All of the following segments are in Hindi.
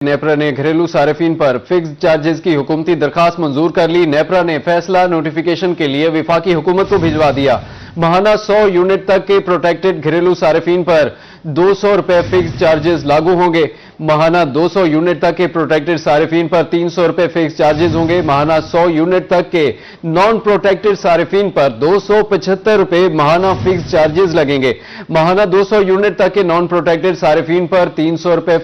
नेपरा ने घरेलू सार्फिन पर फिक्स्ड चार्जेस की हुकूमती दरखास्त मंजूर कर ली। नेपरा ने फैसला नोटिफिकेशन के लिए विफाकी हुकूमत को भिजवा दिया। माहाना 100 यूनिट तक के प्रोटेक्टेड घरेलू सार्फिन पर 200 रुपए फिक्स चार्जेस लागू होंगे। माहाना 200 यूनिट तक के प्रोटेक्टेड सार्फिन पर 300 रुपए फिक्स चार्जेस होंगे। माहाना 100 यूनिट तक के नॉन प्रोटेक्टेड सार्फिन पर 275 रुपए माहाना फिक्स चार्जेस लगेंगे। माहाना 200 यूनिट तक के नॉन प्रोटेक्टेड सार्फिन पर 300 रुपए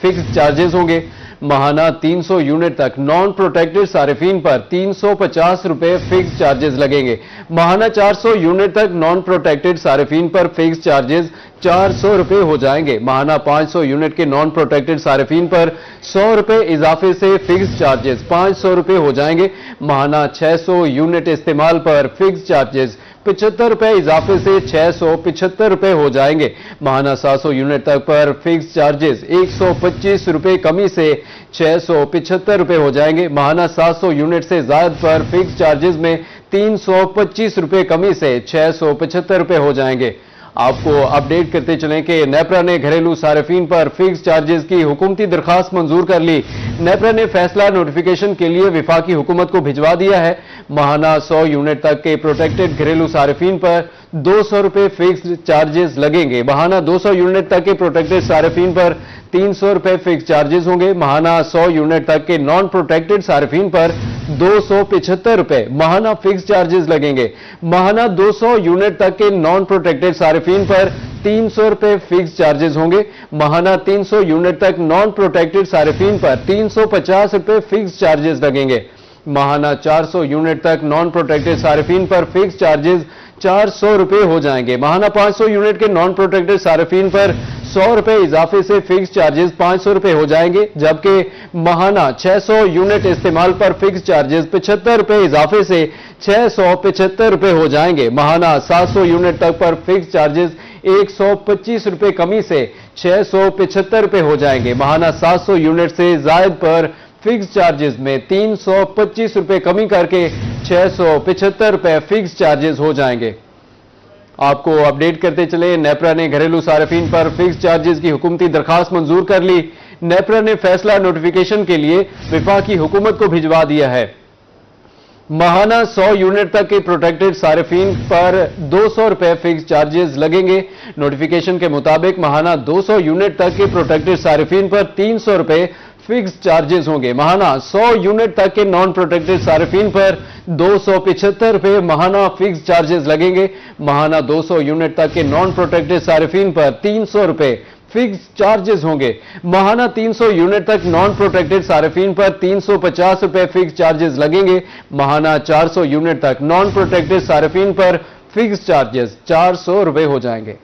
फिक्स चार्जेस होंगे। माहाना 300 यूनिट तक नॉन प्रोटेक्टेड सार्फिन पर 350 रुपए फिक्स चार्जेस लगेंगे। माहाना 400 यूनिट तक नॉन प्रोटेक्टेड सार्फिन पर फिक्स चार्जेस 400 रुपए हो जाएंगे। माहाना 500 यूनिट के नॉन प्रोटेक्टेड सार्फिन पर 100 रुपए इजाफे से फिक्स चार्जेस 500 रुपए हो जाएंगे। माहाना 600 यूनिट इस्तेमाल पर फिक्स चार्जेस 75 रुपए इजाफे से 675 रुपए हो जाएंगे। माहाना 700 यूनिट तक पर फिक्स चार्जेस 125 रुपए कमी से 675 रुपए हो जाएंगे। माहाना 700 यूनिट से ज्यादा पर फिक्स चार्जेस में 325 रुपए कमी से 675 रुपए हो जाएंगे। आपको अपडेट करते चलें कि नेपरा ने घरेलू सार्फिन पर फिक्स चार्जेस की हुकूमती दरखास्त मंजूर कर ली। नेपरा ने फैसला नोटिफिकेशन के लिए विफाकी हुकूमत को भिजवा दिया है। माहाना 100 यूनिट तक के प्रोटेक्टेड घरेलू सार्फिन पर 200 रुपए फिक्स चार्जेस लगेंगे। माहाना 200 यूनिट तक के प्रोटेक्टेड सार्फिन पर 300 रुपए फिक्स चार्जेस होंगे। माहाना 100 यूनिट तक के नॉन प्रोटेक्टेड सार्फिन पर 275 रुपए माहाना फिक्स चार्जेस लगेंगे। माहाना 200 यूनिट तक के नॉन प्रोटेक्टेड सार्फिन पर 300 रुपए फिक्स चार्जेस होंगे। माहाना 300 यूनिट तक नॉन प्रोटेक्टेड सार्फिन पर 350 रुपए फिक्स चार्जेस लगेंगे। माहाना 400 यूनिट तक नॉन प्रोटेक्टेड सार्फिन पर फिक्स चार्जेस 400 रुपए हो जाएंगे। माहाना 500 यूनिट के नॉन प्रोटेक्टेड सार्फिन पर 100 रुपए इजाफे से फिक्स चार्जेस 500 रुपए हो जाएंगे, जबकि माहाना 600 यूनिट इस्तेमाल पर फिक्स चार्जेस 75 रुपए इजाफे से 675 रुपए हो जाएंगे। माहाना 700 यूनिट तक पर फिक्स चार्जेस 125 रुपए कमी से 675 रुपए हो जाएंगे। माहाना 700 यूनिट से जायद पर फिक्स चार्जेस में 325 रुपए कमी करके 675 रुपए फिक्स चार्जेस हो जाएंगे। आपको अपडेट करते चले, नेपरा ने घरेलू सार्फिन पर फिक्स चार्जेस की हुकूमती दरखास्त मंजूर कर ली। नेपरा ने फैसला नोटिफिकेशन के लिए विफाकी हुकूमत को भिजवा दिया है। माहाना 100 यूनिट तक के प्रोटेक्टेड सार्फिन पर 200 रुपए फिक्स चार्जेस लगेंगे। नोटिफिकेशन के मुताबिक माहाना 200 यूनिट तक के प्रोटेक्टेड सार्फिन पर 300 रुपए फिक्स चार्जेस होंगे। माहाना 100 यूनिट तक के नॉन प्रोटेक्टेड सार्फिन पर 275 रुपए माहाना फिक्स चार्जेस लगेंगे। माहाना 200 यूनिट तक के नॉन प्रोटेक्टेड सार्फिन पर 300 रुपए फिक्स चार्जेस होंगे। माहाना 300 यूनिट तक नॉन प्रोटेक्टेड सार्फिन पर 350 रुपए फिक्स चार्जेस लगेंगे। माहाना 400 यूनिट तक नॉन प्रोटेक्टेड सार्फिन पर फिक्स चार्जेस 400 रुपए हो जाएंगे।